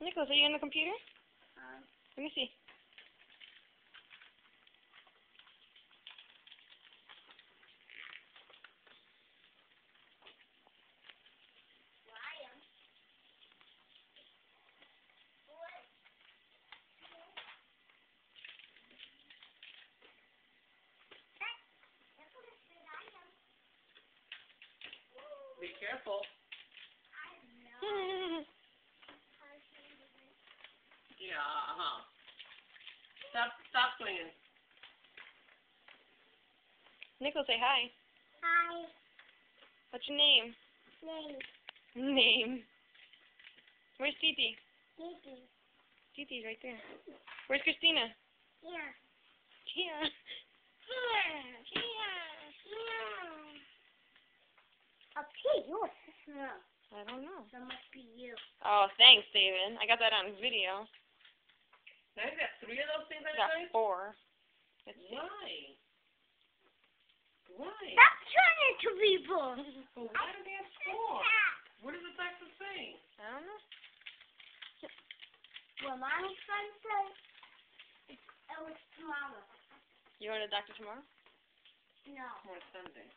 Nicholas, are you on the computer? Let me see. Be careful. Yeah, Stop swinging. Nicholas, say hi. Hi. What's your name? Name. Where's Titi? Titi's right there. Where's Christina? Yeah. Here. Okay, yours is small. I don't know. That must be you. Oh, thanks, David. I got that on video. Now you got 3 of those things I on got your 4. Let's see. Why? Stop turning to people. But why do they have 4? What does the doctor say? I don't know. Well, my friend said it was tomorrow. You going to the doctor tomorrow? No. Or Sunday.